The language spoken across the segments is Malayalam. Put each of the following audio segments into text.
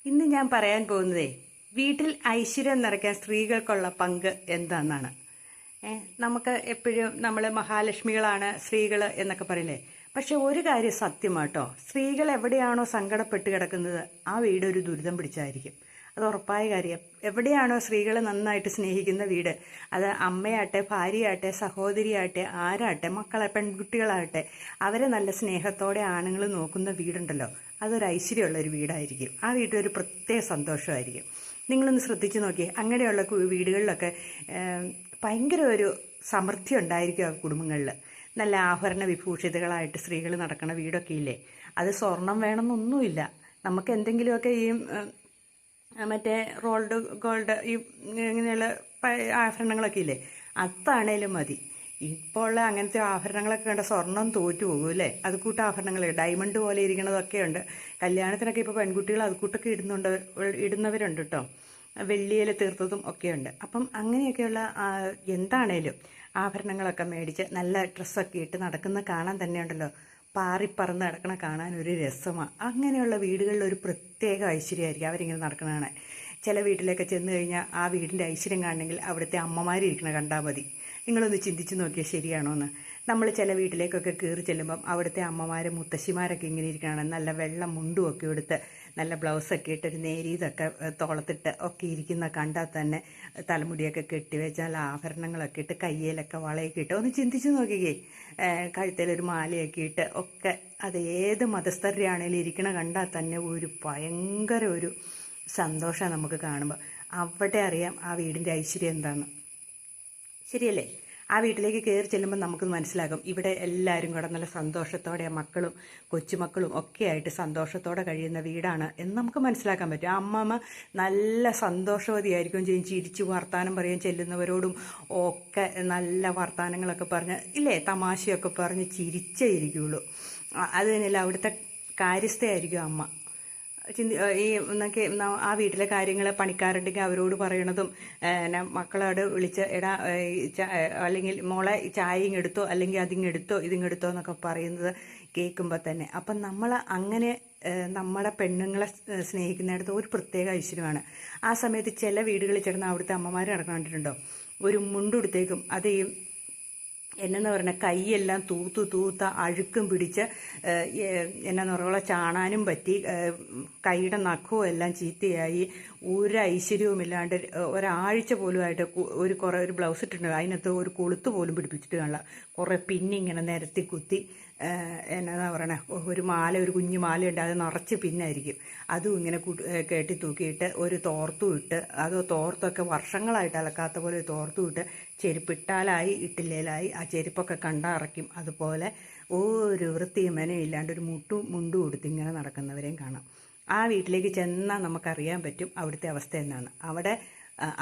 ഇന്ന് ഞാൻ പറയാൻ പോകുന്നതേ വീട്ടിൽ ഐശ്വര്യം നിറയ്ക്കാൻ സ്ത്രീകൾക്കുള്ള പങ്ക് എന്താണെന്നാണ്. നമുക്ക് എപ്പോഴും നമ്മൾ മഹാലക്ഷ്മികളാണ് സ്ത്രീകൾ എന്നൊക്കെ പറയില്ലേ. പക്ഷെ ഒരു കാര്യം സത്യമാട്ടോ, സ്ത്രീകൾ എവിടെയാണോ സങ്കടപ്പെട്ട് കിടക്കുന്നത് ആ വീട് ഒരു ദുരിതം പിടിച്ചായിരിക്കും. അത് ഉറപ്പായ കാര്യം. എവിടെയാണോ സ്ത്രീകളെ നന്നായിട്ട് സ്നേഹിക്കുന്ന വീട്, അത് അമ്മയാട്ടെ, ഭാര്യയാട്ടെ, സഹോദരിയാട്ടെ, ആരാട്ടെ, മക്കളെ, പെൺകുട്ടികളാകട്ടെ, അവരെ നല്ല സ്നേഹത്തോടെ ആണുങ്ങൾ നോക്കുന്ന വീടുണ്ടല്ലോ, അതൊരു ഐശ്വര്യമുള്ളൊരു വീടായിരിക്കും. ആ വീട്ടിലൊരു പ്രത്യേക സന്തോഷമായിരിക്കും. നിങ്ങളൊന്ന് ശ്രദ്ധിച്ച് നോക്കിയേ, അങ്ങനെയുള്ള വീടുകളിലൊക്കെ ഭയങ്കര ഒരു സമൃദ്ധി ഉണ്ടായിരിക്കും ആ കുടുംബങ്ങളിൽ. നല്ല ആഭരണ വിഭൂഷിതകളായിട്ട് സ്ത്രീകൾ നടക്കുന്ന വീടൊക്കെ ഇല്ലേ. അത് സ്വർണം വേണമെന്നൊന്നുമില്ല. നമുക്ക് എന്തെങ്കിലുമൊക്കെ ഈ മറ്റേ റോൾഡ് ഗോൾഡ് ഈ ഇങ്ങനെയുള്ള ആഭരണങ്ങളൊക്കെ ഇല്ലേ, അതാണേലും മതി. ഇപ്പോൾ ഉള്ള അങ്ങനത്തെ ആഭരണങ്ങളൊക്കെ കണ്ട സ്വർണം തോറ്റു പോകും അല്ലേ. അത് കൂട്ട ആഭരണങ്ങൾ ഡയമണ്ട് പോലെ ഇരിക്കണതൊക്കെ ഉണ്ട്. കല്യാണത്തിനൊക്കെ ഇപ്പോൾ പെൺകുട്ടികൾ അത് കൂട്ടൊക്കെ ഇടുന്നവരുണ്ട് കേട്ടോ. വെള്ളിയിൽ തീർത്തതും ഒക്കെയുണ്ട്. അപ്പം അങ്ങനെയൊക്കെയുള്ള എന്താണേലും ആഭരണങ്ങളൊക്കെ മേടിച്ച് നല്ല ഡ്രസ്സൊക്കെ ഇട്ട് നടക്കുന്ന കാണാൻ തന്നെയുണ്ടല്ലോ, പാറിപ്പറന്ന് നടക്കണ കാണാൻ ഒരു രസമാണ്. അങ്ങനെയുള്ള വീടുകളിൽ ഒരു പ്രത്യേക ഐശ്വര്യമായിരിക്കും അവരിങ്ങനെ നടക്കണതാണ്. ചില വീട്ടിലൊക്കെ ചെന്ന് കഴിഞ്ഞാൽ ആ വീടിൻ്റെ ഐശ്വര്യം കാണണമെങ്കിൽ അവിടുത്തെ അമ്മമാരിരിക്കണ കണ്ടാൽ മതി. നിങ്ങളൊന്ന് ചിന്തിച്ച് നോക്കിയാൽ ശരിയാണോ എന്ന്. നമ്മൾ ചില വീട്ടിലേക്കൊക്കെ കയറി ചെല്ലുമ്പം അവിടുത്തെ അമ്മമാരും മുത്തശ്ശിമാരൊക്കെ ഇങ്ങനെ ഇരിക്കണം, നല്ല വെള്ളം മുണ്ടുമൊക്കെ എടുത്ത് നല്ല ബ്ലൗസൊക്കെ ഇട്ടൊരു നേരിയതൊക്കെ തോളത്തിട്ട് ഒക്കെ ഇരിക്കുന്ന കണ്ടാൽ തന്നെ, തലമുടിയൊക്കെ കെട്ടിവെച്ച് നല്ല ആഭരണങ്ങളൊക്കെ ഇട്ട് കയ്യിലൊക്കെ വളയൊക്കെ ഇട്ട് ഒന്ന് ചിന്തിച്ച് നോക്കിക്കേ. കഴുത്തിലൊരു മാലയൊക്കെ ഇട്ട് ഒക്കെ, അത് ഏത് മതസ്ഥരുടെ ആണെങ്കിലും ഇരിക്കണ കണ്ടാൽ തന്നെ ഒരു ഭയങ്കര ഒരു സന്തോഷം നമുക്ക് കാണുമ്പോൾ. അവിടെ അറിയാം ആ വീടിൻ്റെ ഐശ്വര്യം എന്താണെന്ന്. ശരിയല്ലേ? ആ വീട്ടിലേക്ക് കയറി ചെല്ലുമ്പോൾ നമുക്ക് മനസ്സിലാകും ഇവിടെ എല്ലാവരും കൂടെ നല്ല സന്തോഷത്തോടെ മക്കളും കൊച്ചുമക്കളും ഒക്കെ ആയിട്ട് സന്തോഷത്തോടെ കഴിയുന്ന വീടാണ് എന്ന് നമുക്ക് മനസ്സിലാക്കാൻ പറ്റും. ആ അമ്മമ്മ നല്ല സന്തോഷവതിയായിരിക്കും ചെയ്യും, ചിരിച്ചു വർത്താനം പറയാൻ ചെല്ലുന്നവരോടും ഒക്കെ നല്ല വർത്താനങ്ങളൊക്കെ പറഞ്ഞ് ഇല്ലേ, തമാശയൊക്കെ പറഞ്ഞ് ചിരിച്ചേ ഇരിക്കുകയുള്ളൂ. അത് തന്നെയല്ല അവിടുത്തെ കാര്യസ്ഥയായിരിക്കും അമ്മ. ഈ എന്നൊക്കെ ആ വീട്ടിലെ കാര്യങ്ങൾ പണിക്കാരുണ്ടെങ്കിൽ അവരോട് പറയണതും മക്കളോട് വിളിച്ച് എടാ അല്ലെങ്കിൽ മോളെ ചായയും എടുത്തോ അല്ലെങ്കിൽ അതിങ്ങെടുത്തോ ഇതിങ്ങെടുത്തോ എന്നൊക്കെ പറയുന്നത് കേൾക്കുമ്പോൾ തന്നെ അപ്പം നമ്മൾ അങ്ങനെ നമ്മളെ പെണ്ണുങ്ങളെ സ്നേഹിക്കുന്നിടത്ത് ഒരു പ്രത്യേക ഐശ്വര്യമാണ്. ആ സമയത്ത് ചില വീടുകളിൽ ചേർന്ന് അവിടുത്തെ അമ്മമാർ നടക്കണ്ടിട്ടുണ്ടോ, ഒരു മുണ്ടെടുത്തേക്കും അത് ഈ എന്നു പറഞ്ഞാൽ കൈയെല്ലാം തൂത്ത അഴുക്കും പിടിച്ച് എന്നാന്ന് പറയുക ചാണാനും പറ്റി കൈയുടെ നഖവും എല്ലാം ചീത്തയായി ഒരു ഐശ്വര്യവുമില്ലാണ്ട് ഒരാഴ്ച പോലുമായിട്ട് ഒരു ബ്ലൗസ് ഇട്ടിട്ടുണ്ട്, അതിനകത്ത് ഒരു കൊളുത്ത് പോലും പിടിപ്പിച്ചിട്ട് കാണില്ല. കുറേ പിന്നിങ്ങനെ നിരത്തി കുത്തി എന്നാ പറയണേ, ഒരു മാല, ഒരു കുഞ്ഞു മാലയുണ്ട്, അത് നിറച്ച് പിന്നായിരിക്കും. അതും ഇങ്ങനെ കെട്ടി തൂക്കിയിട്ട് ഒരു തോർത്തും ഇട്ട്, അത് തോർത്തൊക്കെ വർഷങ്ങളായിട്ട് അലക്കാത്ത പോലെ തോർത്തും ഇട്ട് ചെരുപ്പിട്ടാലായി ഇട്ടില്ലേലായി ആ ചെരുപ്പൊക്കെ കണ്ടറയ്ക്കും. അതുപോലെ ഒരു വൃത്തിയും മെനയില്ലാണ്ട് ഒരു മുണ്ടും കൊടുത്ത് ഇങ്ങനെ നടക്കുന്നവരെയും കാണാം. ആ വീട്ടിലേക്ക് ചെന്നാൽ നമുക്കറിയാൻ പറ്റും അവിടുത്തെ അവസ്ഥ എന്നാണ്. അവിടെ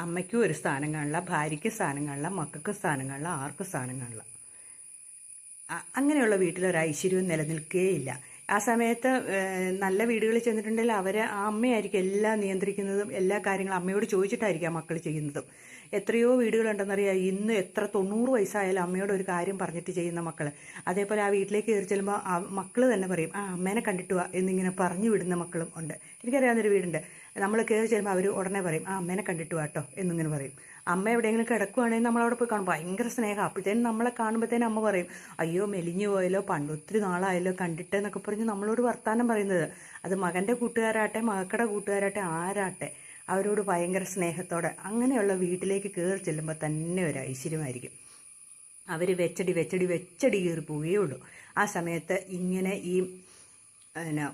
അമ്മയ്ക്കും ഒരു സ്ഥാനം കാണില്ല, ഭാര്യയ്ക്കും സ്ഥാനം കാണില്ല, മക്കൾക്കും സ്ഥാനം കാണില്ല, ആർക്കും സ്ഥാനം കാണില്ല. അങ്ങനെയുള്ള വീട്ടിലൊരു ഐശ്വര്യവും നിലനിൽക്കുകയില്ല. ആ സമയത്ത് നല്ല വീടുകളിൽ ചെന്നിട്ടുണ്ടെങ്കിൽ അവരെ ആ അമ്മയായിരിക്കും എല്ലാം നിയന്ത്രിക്കുന്നതും എല്ലാ കാര്യങ്ങളും അമ്മയോട് ചോദിച്ചിട്ടായിരിക്കും ആ മക്കൾ ചെയ്യുന്നതും. എത്രയോ വീടുകളുണ്ടെന്നറിയാം, ഇന്ന് എത്ര 90 വയസ്സായാലും അമ്മയോട് ഒരു കാര്യം പറഞ്ഞിട്ട് ചെയ്യുന്ന മക്കൾ. അതേപോലെ ആ വീട്ടിലേക്ക് കയറി ചെല്ലുമ്പോൾ ആ മക്കൾ തന്നെ പറയും ആ അമ്മേനെ കണ്ടിട്ട് വാ എന്നിങ്ങനെ പറഞ്ഞു വിടുന്ന മക്കളും ഉണ്ട്. എനിക്കറിയാവുന്നൊരു വീടുണ്ട്, നമ്മൾ കയറി ചെല്ലുമ്പോൾ അവർ ഉടനെ പറയും ആ അമ്മേനെ കണ്ടിട്ട് വാട്ടോ എന്നിങ്ങനെ പറയും. അമ്മ എവിടെയെങ്കിലും കിടക്കുകയാണെങ്കിൽ നമ്മളവിടെ പോയി കാണും, ഭയങ്കര സ്നേഹം. അപ്പോഴത്തേനും നമ്മളെ കാണുമ്പോഴത്തേനും അമ്മ പറയും അയ്യോ മെലിഞ്ഞു പോയല്ലോ, ഒത്തിരി നാളായല്ലോ കണ്ടിട്ട് എന്നൊക്കെ പറഞ്ഞ് നമ്മളോട് വർത്താനം പറയുന്നത്. അത് മകൻ്റെ കൂട്ടുകാരാട്ടെ, മകക്കടെ കൂട്ടുകാരാട്ടെ, ആരാട്ടെ, അവരോട് ഭയങ്കര സ്നേഹത്തോടെ. അങ്ങനെയുള്ള വീട്ടിലേക്ക് കയറി ചെല്ലുമ്പോൾ തന്നെ ഒരു ഐശ്വര്യമായിരിക്കും. അവർ വെച്ചടി കയറി പോവുകയുള്ളൂ. ആ സമയത്ത് ഇങ്ങനെ ഈ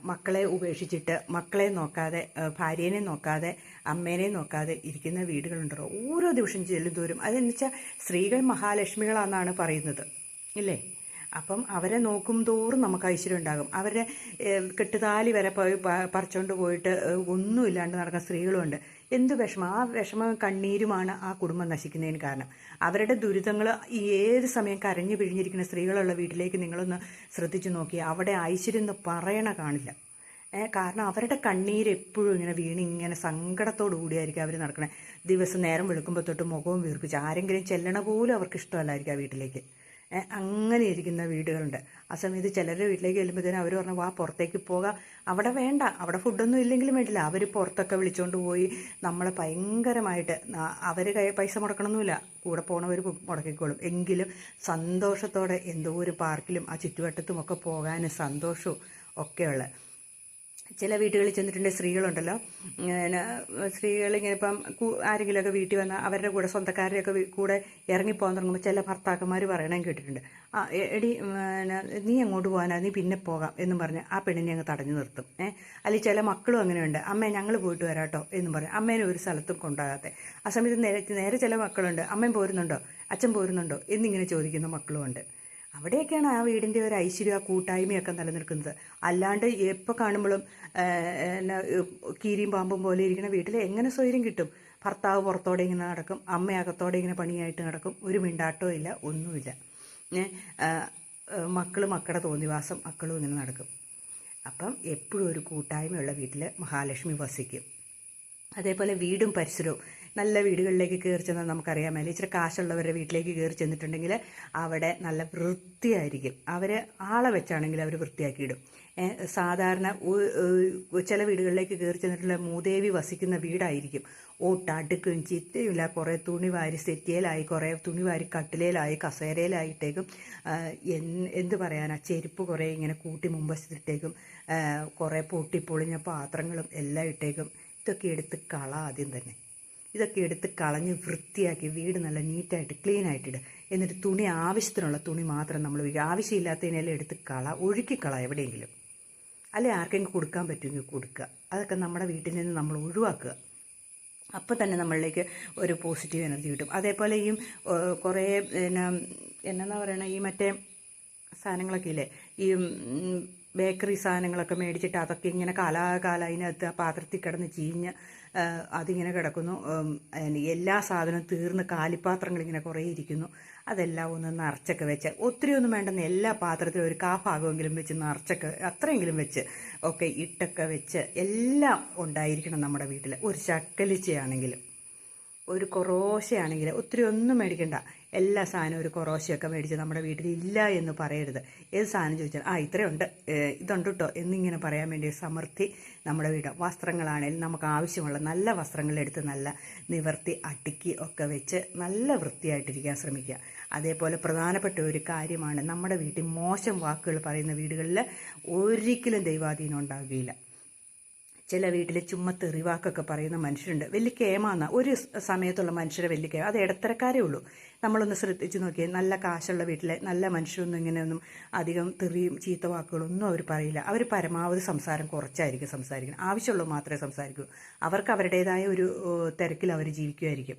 മക്കളെ ഉപേക്ഷിച്ചിട്ട്, മക്കളെ നോക്കാതെ, ഭാര്യേനെ നോക്കാതെ, അമ്മേനെ നോക്കാതെ ഇരിക്കുന്ന വീടുകളുണ്ടോ ഓരോ ദിവസം ചെല്ലുന്തോറും. അതെന്ന് വെച്ചാൽ സ്ത്രീകൾ മഹാലക്ഷ്മികളാണെന്നാണ് പറയുന്നത് ഇല്ലേ. അപ്പം അവരെ നോക്കും തോറും നമുക്ക് ഐശ്വര്യം ഉണ്ടാകും. അവരുടെ കെട്ടുതാലി വരെ പോയി പറിച്ചുകൊണ്ട് പോയിട്ട് ഒന്നുമില്ലാണ്ട് നടക്കുന്ന സ്ത്രീകളുമുണ്ട്. എന്ത് വിഷമം, ആ വിഷമം കണ്ണീരുമാണ് ആ കുടുംബം നശിക്കുന്നതിന് കാരണം. അവരുടെ ദുരിതങ്ങൾ ഈ ഏത് സമയം കരഞ്ഞു പിഴിഞ്ഞിരിക്കുന്ന സ്ത്രീകളുള്ള വീട്ടിലേക്ക് നിങ്ങളൊന്ന് ശ്രദ്ധിച്ചു നോക്കി, അവിടെ ഐശ്വര്യം എന്ന് പറയണ കാണില്ല. കാരണം അവരുടെ കണ്ണീര് എപ്പോഴും ഇങ്ങനെ ഇങ്ങനെ സങ്കടത്തോടു കൂടിയായിരിക്കും അവർ നടക്കണേ. ദിവസം നേരം വെളുക്കുമ്പോൾ തൊട്ട് മുഖവും വീർപ്പിച്ച് ആരെങ്കിലും ചെല്ലണ പോലും അവർക്ക് ഇഷ്ടമല്ലായിരിക്കും ആ വീട്ടിലേക്ക്. അങ്ങനെ ഇരിക്കുന്ന വീടുകളുണ്ട്. ആ സമയത്ത് ചിലരുടെ വീട്ടിലേക്ക് ചെല്ലുമ്പോഴത്തേനും അവർ പറഞ്ഞു വാ പുറത്തേക്ക് പോകാം, അവിടെ വേണ്ട, അവിടെ ഫുഡൊന്നും ഇല്ലെങ്കിലും വേണ്ടില്ല, അവർ പുറത്തൊക്കെ വിളിച്ചുകൊണ്ട് പോയി നമ്മളെ ഭയങ്കരമായിട്ട് അവർ പൈസ മുടക്കണമെന്നില്ല, കൂടെ പോണവർ മുടക്കിക്കോളും. എങ്കിലും സന്തോഷത്തോടെ എന്തോ ഒരു പാർക്കിലും ആ ചുറ്റുവട്ടത്തുമൊക്കെ പോകാനും സന്തോഷവും ഒക്കെയുള്ള ചില വീടുകളിൽ ചെന്നിട്ടുണ്ട്. സ്ത്രീകളുണ്ടല്ലോ, സ്ത്രീകളിങ്ങനെ ഇപ്പം ആരെങ്കിലുമൊക്കെ വീട്ടിൽ വന്നാൽ അവരുടെ കൂടെ സ്വന്തക്കാരുടെയൊക്കെ കൂടെ ഇറങ്ങിപ്പോകാൻ തുടങ്ങുമ്പോൾ ചില ഭർത്താക്കന്മാർ പറയണേം കേട്ടിട്ടുണ്ട്, എടി നീ അങ്ങോട്ട് പോകാനാ, നീ പിന്നെ പോകാം എന്നും പറഞ്ഞ് ആ പെണ്ണിനെ അങ്ങ് തടഞ്ഞു നിർത്തും. അല്ലെങ്കിൽ ചില മക്കളും അങ്ങനെയുണ്ട്, അമ്മേ ഞങ്ങൾ പോയിട്ട് വരാട്ടോ എന്നും പറഞ്ഞ് അമ്മേനെ ഒരു സ്ഥലത്തും കൊണ്ടാകാത്തെ. ആ സമയത്ത് നേരെ ചില മക്കളുണ്ട്, അമ്മയും പോരുന്നുണ്ടോ, അച്ഛൻ പോരുന്നുണ്ടോ എന്നിങ്ങനെ ചോദിക്കുന്ന മക്കളുമുണ്ട്. അവിടെയൊക്കെയാണ് ആ വീടിൻ്റെ ഒരു ഐശ്വര്യം, ആ കൂട്ടായ്മയൊക്കെ നിലനിൽക്കുന്നത്. അല്ലാണ്ട് എപ്പോൾ കാണുമ്പോഴും കീരിയും പാമ്പും പോലെ ഇരിക്കുന്ന വീട്ടിൽ എങ്ങനെ സ്വൈര്യം കിട്ടും? ഭർത്താവ് പുറത്തോടെ ഇങ്ങനെ നടക്കും, അമ്മ അകത്തോടെ ഇങ്ങനെ പണിയായിട്ട് നടക്കും, ഒരു മിണ്ടാട്ടവും ഇല്ല, ഒന്നുമില്ല. മക്കളുടെ തോന്നിവാസം മക്കളും ഇങ്ങനെ നടക്കും. അപ്പം എപ്പോഴും ഒരു കൂട്ടായ്മയുള്ള വീട്ടിൽ മഹാലക്ഷ്മി വസിക്കും. അതേപോലെ വീടും പരിസരവും നല്ല വീടുകളിലേക്ക് കയറി ചെന്നാൽ നമുക്കറിയാമല്ലോ, ഇച്ചിരി കാശുള്ളവരുടെ വീട്ടിലേക്ക് കയറി ചെന്നിട്ടുണ്ടെങ്കിൽ അവിടെ നല്ല വൃത്തിയായിരിക്കും. അവർ ആളെ വെച്ചാണെങ്കിൽ അവർ വൃത്തിയാക്കിയിടും. സാധാരണ ചില വീടുകളിലേക്ക് കയറി ചെന്നിട്ടുള്ള മൂദേവി വസിക്കുന്ന വീടായിരിക്കും. അടുക്കും ചിത്തയുമില്ല, കുറേ തുണി വാരി സെറ്റിയിലായി, കുറേ തുണി വാരി കട്ടിലേലായി, കസേരയിലായിട്ടേക്കും, എന്ത് പറയാനാ, ചെരുപ്പ് കുറേ ഇങ്ങനെ കൂട്ടി മുമ്പത്തിട്ടേക്കും, കുറേ പൊട്ടിപ്പൊളിഞ്ഞ പാത്രങ്ങളും എല്ലാം ഇട്ടേക്കും. ഇതൊക്കെ എടുത്ത് ആദ്യം തന്നെ ഇതൊക്കെ എടുത്ത് കളഞ്ഞ് വൃത്തിയാക്കി വീട് നല്ല നീറ്റായിട്ട് ക്ലീനായിട്ടിടുക. എന്നിട്ട് തുണി ആവശ്യത്തിനുള്ള തുണി മാത്രം നമ്മൾ ഉപയോഗിക്കുക. ആവശ്യമില്ലാത്തതിനെല്ലാം എടുത്ത് ഒഴുക്കിക്കള എവിടെയെങ്കിലും, അല്ലെ ആർക്കെങ്കിലും കൊടുക്കാൻ പറ്റുമെങ്കിൽ കൊടുക്കുക. അതൊക്കെ നമ്മുടെ വീട്ടിൽ നിന്ന് നമ്മൾ ഒഴിവാക്കുക. അപ്പോൾ തന്നെ നമ്മളിലേക്ക് ഒരു പോസിറ്റീവ് എനർജി കിട്ടും. അതേപോലെ ഈ കുറേ എന്നാ പറയണ ഈ മറ്റേ സാധനങ്ങളൊക്കെ ഇല്ലേ, ഈ ബേക്കറി സാധനങ്ങളൊക്കെ മേടിച്ചിട്ട് അതൊക്കെ ഇങ്ങനെ കാലാകാലം അതിനകത്ത് ആ പാത്രത്തിൽ കിടന്ന് ചീഞ്ഞ് അതിങ്ങനെ കിടക്കുന്നു. എല്ലാ സാധനവും തീർന്ന് കാലിപ്പാത്രങ്ങളിങ്ങനെ കുറേ ഇരിക്കുന്നു. അതെല്ലാം ഒന്ന് നിറച്ചൊക്കെ വെച്ച്, ഒത്തിരി ഒന്നും വേണ്ടെന്ന്, എല്ലാ പാത്രത്തിലും ഒരു ഭാഗമെങ്കിലും വെച്ച് നിറച്ചൊക്കെ അത്രയെങ്കിലും വെച്ച് ഒക്കെ ഇട്ടൊക്കെ വെച്ച് എല്ലാം ഉണ്ടായിരിക്കണം നമ്മുടെ വീട്ടിൽ. ഒരു ശക്കലിച്ചയാണെങ്കിലും ഒരു കൊറോശയാണെങ്കിൽ ഒത്തിരി ഒന്നും മേടിക്കണ്ട, എല്ലാ സാധനവും ഒരു കൊറോശയൊക്കെ മേടിച്ച് നമ്മുടെ വീട്ടിൽ ഇല്ല എന്ന് പറയരുത്. ഏത് സാധനം ചോദിച്ചാൽ ഇത്രയുണ്ട്, ഇതുണ്ട് കേട്ടോ എന്നിങ്ങനെ പറയാൻ വേണ്ടി സമൃദ്ധി നമ്മുടെ വീട്. വസ്ത്രങ്ങളാണെങ്കിലും നമുക്ക് ആവശ്യമുള്ള നല്ല വസ്ത്രങ്ങളെടുത്ത് നല്ല നിവർത്തി അടുക്കി ഒക്കെ വെച്ച് നല്ല വൃത്തിയായിട്ടിരിക്കാൻ ശ്രമിക്കുക. അതേപോലെ പ്രധാനപ്പെട്ട ഒരു കാര്യമാണ്, നമ്മുടെ വീട്ടിൽ മോശം വാക്കുകൾ പറയുന്ന വീടുകളിൽ ഒരിക്കലും ദൈവാധീനം ഉണ്ടാവുകയില്ല. ചില വീട്ടിൽ ചുമ്മാ തെറിവാക്കൊക്കെ പറയുന്ന മനുഷ്യരുണ്ട്. വലിയ കേമാന്ന ഒരു സമയത്തുള്ള മനുഷ്യരെ വലിയ കേമ, അത് ഇടത്തരക്കാരേ ഉള്ളൂ. നമ്മളൊന്ന് ശ്രദ്ധിച്ച് നോക്കിയാൽ നല്ല കാശുള്ള വീട്ടിലെ നല്ല മനുഷ്യരൊന്നും ഇങ്ങനെയൊന്നും അധികം തെറിയും ചീത്ത വാക്കുകളൊന്നും അവർ പറയില്ല. അവർ പരമാവധി സംസാരം കുറച്ചായിരിക്കും സംസാരിക്കുന്നത്, ആവശ്യമുള്ളത് മാത്രമേ സംസാരിക്കൂ. അവർക്ക് അവരുടേതായ ഒരു തിരക്കിൽ അവർ ജീവിക്കുമായിരിക്കും.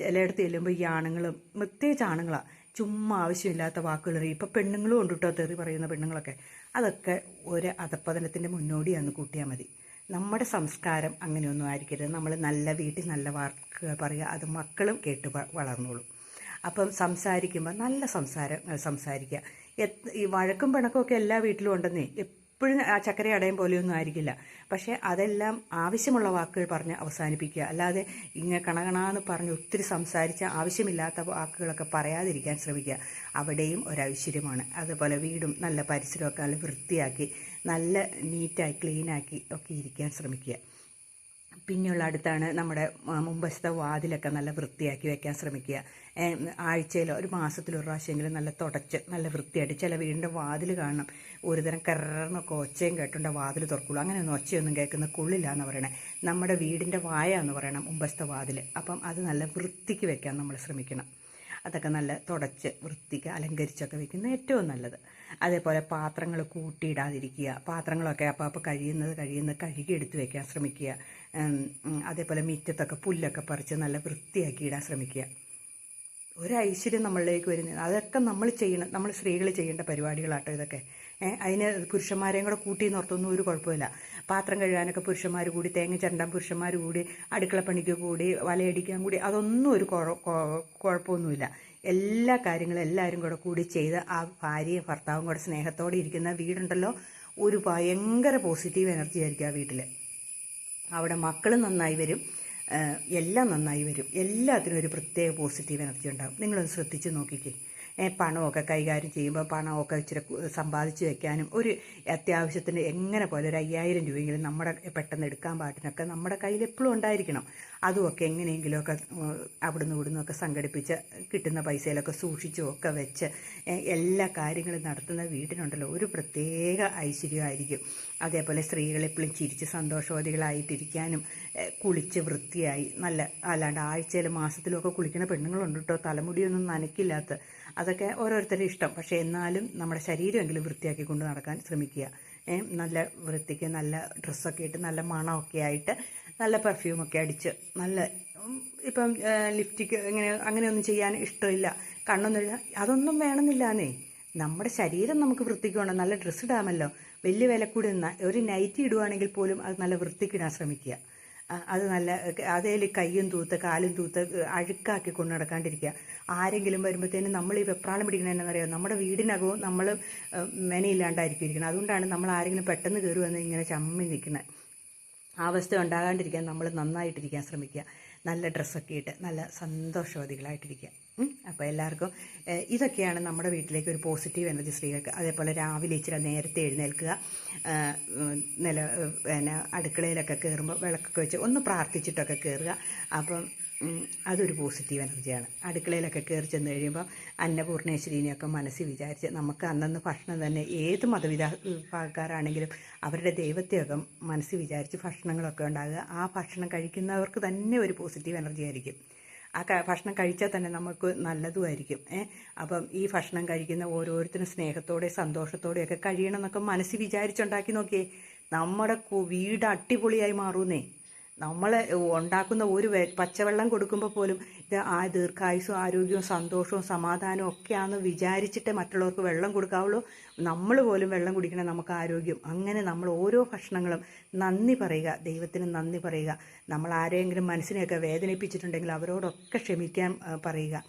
ചിലയിടത്ത് ചെല്ലുമ്പോൾ ഈ ആണുങ്ങളും, പ്രത്യേകിച്ച് ആണുങ്ങളാണ്, ചുമ്മാ ആവശ്യമില്ലാത്ത വാക്കുകൾ. ഇപ്പോൾ പെണ്ണുങ്ങളും ഉണ്ട് കേട്ടോ തെറി പറയുന്ന പെണ്ണുങ്ങളൊക്കെ. അതൊക്കെ ഒരു അധപ്പതനത്തിൻ്റെ മുന്നോടിയാണെന്ന് കൂട്ടിയാൽ മതി. നമ്മുടെ സംസ്കാരം അങ്ങനെയൊന്നും ആയിരിക്കരുത്. നമ്മൾ നല്ല വീട്ടിൽ നല്ല വാക്കുകൾ പറയുക, അത് മക്കളും കേട്ട് വളർന്നോളും. അപ്പം സംസാരിക്കുമ്പോൾ നല്ല സംസാരിക്കുക. ഈ വഴക്കും പിണക്കമൊക്കെ എല്ലാ വീട്ടിലും ഉണ്ടെന്നേ, എപ്പോഴും ആ ചക്കര അടയും പോലെയൊന്നും ആയിരിക്കില്ല. പക്ഷേ അതെല്ലാം ആവശ്യമുള്ള വാക്കുകൾ പറഞ്ഞ് അവസാനിപ്പിക്കുക. അല്ലാതെ ഇങ്ങനെ കണകണാന്ന് പറഞ്ഞ് ഒത്തിരി സംസാരിച്ച ആവശ്യമില്ലാത്ത വാക്കുകളൊക്കെ പറയാതിരിക്കാൻ ശ്രമിക്കുക. അവിടെയും ഒരൈശ്വര്യമാണ്. അതുപോലെ വീടും നല്ല പരിസരമൊക്കെ നല്ല വൃത്തിയാക്കി നല്ല നീറ്റായി ക്ലീനാക്കി ഒക്കെ ഇരിക്കാൻ ശ്രമിക്കുക. പിന്നെയുള്ള അടുത്താണ് നമ്മുടെ മുമ്പത്തെ വാതിലൊക്കെ നല്ല വൃത്തിയാക്കി വെക്കാൻ ശ്രമിക്കുക. ആഴ്ചയിലോ ഒരു മാസത്തിലോ ഒരു പ്രാവശ്യമെങ്കിലും നല്ല തുടച്ച് നല്ല വൃത്തിയായിട്ട്. ചില വീടിൻ്റെ വാതിൽ കാണണം ഒരുതരം കറന്നൊക്കെ ഒച്ചയും കേട്ടുകൊണ്ട് വാതിൽ തുറക്കുള്ളൂ. അങ്ങനെയൊന്നും ഒച്ചയൊന്നും കേൾക്കുന്ന കൊള്ളില്ല എന്ന് പറയണേ. നമ്മുടെ വീടിൻ്റെ വായ എന്ന് പറയണം മുമ്പത്തെ വാതിൽ. അപ്പം അത് നല്ല വൃത്തിക്ക് വെക്കാൻ നമ്മൾ ശ്രമിക്കണം. അതൊക്കെ നല്ല തുടച്ച് വൃത്തിക്ക് അലങ്കരിച്ചൊക്കെ വെക്കുന്നത് ഏറ്റവും നല്ലത്. അതേപോലെ പാത്രങ്ങൾ കൂട്ടിയിടാതിരിക്കുക. പാത്രങ്ങളൊക്കെ അപ്പോൾ കഴിയുന്നത് കഴുകി എടുത്ത് വയ്ക്കാൻ ശ്രമിക്കുക. അതേപോലെ മുറ്റത്തൊക്കെ പുല്ലൊക്കെ പറിച്ച് നല്ല വൃത്തിയാക്കി ഇടാൻ ശ്രമിക്കുക. ഒരു ഐശ്വര്യം നമ്മളിലേക്ക് വരുന്നത് അതൊക്കെ നമ്മൾ സ്ത്രീകൾ ചെയ്യേണ്ട പരിപാടികളാട്ടോ ഇതൊക്കെ. അതിന് പുരുഷന്മാരെയും കൂടെ കൂട്ടി നിർത്തുന്ന ഒരു കുഴപ്പമില്ല. പാത്രം കഴുകാനൊക്കെ പുരുഷന്മാർ കൂടി, തേങ്ങ ചിരണ്ടാൻ പുരുഷന്മാർ കൂടി, അടുക്കളപ്പണിക്ക് കൂടി, വലയടിക്കാൻ കൂടി, അതൊന്നും ഒരു കുഴപ്പമൊന്നുമില്ല. എല്ലാ കാര്യങ്ങളും എല്ലാവരും കൂടി ചെയ്ത് ആ ഭാര്യയും ഭർത്താവും കൂടെ സ്നേഹത്തോടെ ഇരിക്കുന്ന വീടുണ്ടല്ലോ, ഒരു ഭയങ്കര പോസിറ്റീവ് എനർജി ആയിരിക്കും ആ വീട്ടിൽ. അവിടെ മക്കളും നന്നായി വരും, എല്ലാം നന്നായി വരും. എല്ലാത്തിനും ഒരു പ്രത്യേക പോസിറ്റീവ് എനർജി ഉണ്ടാകും. നിങ്ങളൊന്ന് ശ്രദ്ധിച്ച് നോക്കിക്കേ. പണമൊക്കെ കൈകാര്യം ചെയ്യുമ്പോൾ പണമൊക്കെ ഇച്ചിരി സമ്പാദിച്ച് വെക്കാനും ഒരു അത്യാവശ്യത്തിന് എങ്ങനെ പോലെ ഒരു 5000 രൂപയെങ്കിലും നമ്മുടെ പെട്ടെന്ന് എടുക്കാൻ പാട്ടിനൊക്കെ നമ്മുടെ കയ്യിൽ എപ്പോഴും ഉണ്ടായിരിക്കണം. അതുമൊക്കെ എങ്ങനെയെങ്കിലുമൊക്കെ അവിടുന്ന് ഇവിടുന്നൊക്കെ സംഘടിപ്പിച്ച് കിട്ടുന്ന പൈസയിലൊക്കെ സൂക്ഷിച്ചുമൊക്കെ വെച്ച് എല്ലാ കാര്യങ്ങളും നടത്തുന്ന വീട്ടിനുണ്ടല്ലോ ഒരു പ്രത്യേക ഐശ്വര്യമായിരിക്കും. അതേപോലെ സ്ത്രീകൾ എപ്പോഴും ചിരിച്ച് സന്തോഷവതികളായിട്ടിരിക്കാനും കുളിച്ച് വൃത്തിയായി അല്ലാണ്ട് ആഴ്ചയിൽ മാസത്തിലൊക്കെ കുളിക്കുന്ന പെണ്ണുങ്ങളുണ്ട് കേട്ടോ, തലമുടിയൊന്നും നനയ്ക്കില്ലാത്ത. അതൊക്കെ ഓരോരുത്തരുടെ ഇഷ്ടം. പക്ഷേ എന്നാലും നമ്മുടെ ശരീരമെങ്കിലും വൃത്തിയാക്കി കൊണ്ട് നടക്കാൻ ശ്രമിക്കുക. നല്ല വൃത്തിക്ക് നല്ല ഡ്രസ്സൊക്കെ ഇട്ട് നല്ല മണമൊക്കെ ആയിട്ട് നല്ല പെർഫ്യൂമൊക്കെ അടിച്ച് നല്ല ഇപ്പം ലിപ്സ്റ്റിക്ക് അങ്ങനെയൊന്നും ചെയ്യാൻ ഇഷ്ടമില്ല, കണ്ണൊന്നും അതൊന്നും വേണമെന്നില്ലാന്നേ. നമ്മുടെ ശരീരം നമുക്ക് വൃത്തിക്ക് വേണം. നല്ല ഡ്രസ്സ് ഇടാമല്ലോ, വലിയ വില കൂടി ഒരു നൈറ്റി ഇടുവാണെങ്കിൽ പോലും അത് നല്ല വൃത്തിക്കിടാൻ ശ്രമിക്കുക. അത് നല്ല അതേൽ കയ്യും തൂത്ത് കാലും തൂത്ത് അഴുക്കാക്കി കൊണ്ട് നടക്കാണ്ടിരിക്കുക. ആരെങ്കിലും വരുമ്പോഴത്തേനും നമ്മൾ ഈ വെപ്രാളം പിടിക്കണമെന്നറിയാം, നമ്മുടെ വീടിനകവും നമ്മൾ മെനയില്ലാണ്ടായിരിക്കും ഇരിക്കണം. അതുകൊണ്ടാണ് നമ്മൾ ആരെങ്കിലും പെട്ടെന്ന് കയറി വന്ന് ഇങ്ങനെ ചമ്മി നിൽക്കുന്നത്. ആ അവസ്ഥ ഉണ്ടാകാണ്ടിരിക്കാൻ നമ്മൾ നന്നായിട്ടിരിക്കാൻ ശ്രമിക്കുക. നല്ല ഡ്രസ്സൊക്കെ ഇട്ട് നല്ല സന്തോഷവതികളായിട്ടിരിക്കുക. അപ്പോൾ എല്ലാവർക്കും ഇതൊക്കെയാണ് നമ്മുടെ വീട്ടിലേക്ക് ഒരു പോസിറ്റീവ് എനർജി സ്ത്രീകൾക്ക്. അതേപോലെ രാവിലെ ഇച്ചിരി നേരത്തെ എഴുന്നേൽക്കുക, പിന്നെ അടുക്കളയിലൊക്കെ കയറുമ്പോൾ വിളക്കൊക്കെ വെച്ച് ഒന്ന് പ്രാർത്ഥിച്ചിട്ടൊക്കെ കയറുക. അപ്പം അതൊരു പോസിറ്റീവ് എനർജിയാണ്. അടുക്കളയിലൊക്കെ കയറി ചെന്ന് കഴിയുമ്പോൾ അന്നപൂർണേശ്വരീനെയൊക്കെ മനസ്സിൽ വിചാരിച്ച് നമുക്ക് അന്നന്ന് ഭക്ഷണം തന്നെ ഏത് മതവിഭാഗക്കാരാണെങ്കിലും അവരുടെ ദൈവത്തെയൊക്കെ മനസ്സിൽ വിചാരിച്ച് ഭക്ഷണങ്ങളൊക്കെ ഉണ്ടാകുക. ആ ഭക്ഷണം കഴിക്കുന്നവർക്ക് തന്നെ ഒരു പോസിറ്റീവ് എനർജി ആയിരിക്കും. ആ ഭക്ഷണം കഴിച്ചാൽ തന്നെ നമുക്ക് നല്ലതുമായിരിക്കും. അപ്പം ഈ ഭക്ഷണം കഴിക്കുന്ന ഓരോരുത്തരും സ്നേഹത്തോടെ സന്തോഷത്തോടെയൊക്കെ കഴിയണം എന്നൊക്കെ മനസ്സിൽ വിചാരിച്ചുണ്ടാക്കി നോക്കിയേ, നമ്മുടെ വീട് അടിപൊളിയായി മാറുന്നേ. നമ്മൾ ഉണ്ടാക്കുന്ന ഒരു പച്ചവെള്ളം കൊടുക്കുമ്പോൾ പോലും ഇത് ദീർഘായുസ്സും ആരോഗ്യവും സന്തോഷവും സമാധാനവും ഒക്കെയാണെന്ന് വിചാരിച്ചിട്ട് മറ്റുള്ളവർക്ക് വെള്ളം കൊടുക്കാവുള്ളൂ. നമ്മൾ പോലും വെള്ളം കുടിക്കണം, നമുക്ക് ആരോഗ്യം. അങ്ങനെ നമ്മൾ ഓരോ ഭക്ഷണങ്ങളും നന്ദി പറയുക, ദൈവത്തിന് നന്ദി പറയുക. നമ്മൾ ആരെങ്കിലും മനസ്സിനെയൊക്കെ വേദനിപ്പിച്ചിട്ടുണ്ടെങ്കിൽ അവരോടൊക്കെ ക്ഷമിക്കാൻ പറയുക.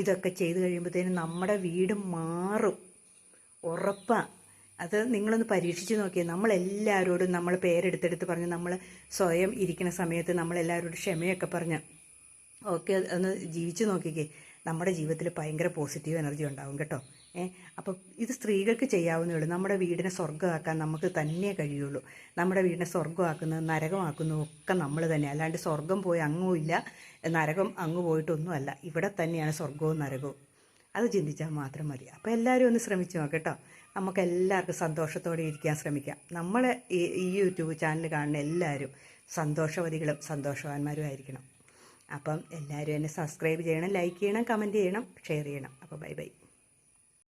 ഇതൊക്കെ ചെയ്തു കഴിയുമ്പോഴത്തേനും നമ്മുടെ വീട് മാറും, ഉറപ്പാണ്. അത് നിങ്ങളൊന്ന് പരീക്ഷിച്ച് നോക്കിയാൽ നമ്മളെല്ലാവരോടും നമ്മൾ പേരെടുത്തെടുത്ത് പറഞ്ഞ് നമ്മൾ സ്വയം ഇരിക്കുന്ന സമയത്ത് നമ്മളെല്ലാവരോടും ക്ഷമയൊക്കെ പറഞ്ഞ് ഓക്കെ ഒന്ന് ജീവിച്ച് നോക്കിക്കേ, നമ്മുടെ ജീവിതത്തിൽ ഭയങ്കര പോസിറ്റീവ് എനർജി ഉണ്ടാവും കേട്ടോ. അപ്പം ഇത് സ്ത്രീകൾക്ക് ചെയ്യാവുന്നേ ഉള്ളൂ. നമ്മുടെ വീടിനെ സ്വർഗ്ഗമാക്കാൻ നമുക്ക് തന്നെ കഴിയുള്ളൂ. നമ്മുടെ വീടിനെ സ്വർഗ്ഗമാക്കുന്നത് നരകമാക്കുന്നതും ഒക്കെ നമ്മൾ തന്നെ, അല്ലാണ്ട് സ്വർഗം പോയി അങ്ങും ഇല്ല, നരകം അങ്ങ് പോയിട്ടൊന്നുമല്ല. ഇവിടെ തന്നെയാണ് സ്വർഗവും നരകവും. അത് ചിന്തിച്ചാൽ മാത്രം മതി. അപ്പോൾ എല്ലാവരും ഒന്ന് ശ്രമിച്ചു നോക്കട്ടോ. നമുക്ക് എല്ലാവർക്കും സന്തോഷത്തോടെ ഇരിക്കാൻ ശ്രമിക്കാം. നമ്മളെ ഈ യൂട്യൂബ് ചാനൽ കാണുന്ന എല്ലാവരും സന്തോഷവതികളും സന്തോഷവാന്മാരും ആയിരിക്കണം. അപ്പം എല്ലാവരും എന്നെ സബ്സ്ക്രൈബ് ചെയ്യണം, ലൈക്ക് ചെയ്യണം, കമൻറ്റ് ചെയ്യണം, ഷെയർ ചെയ്യണം. അപ്പോൾ ബൈ ബൈ.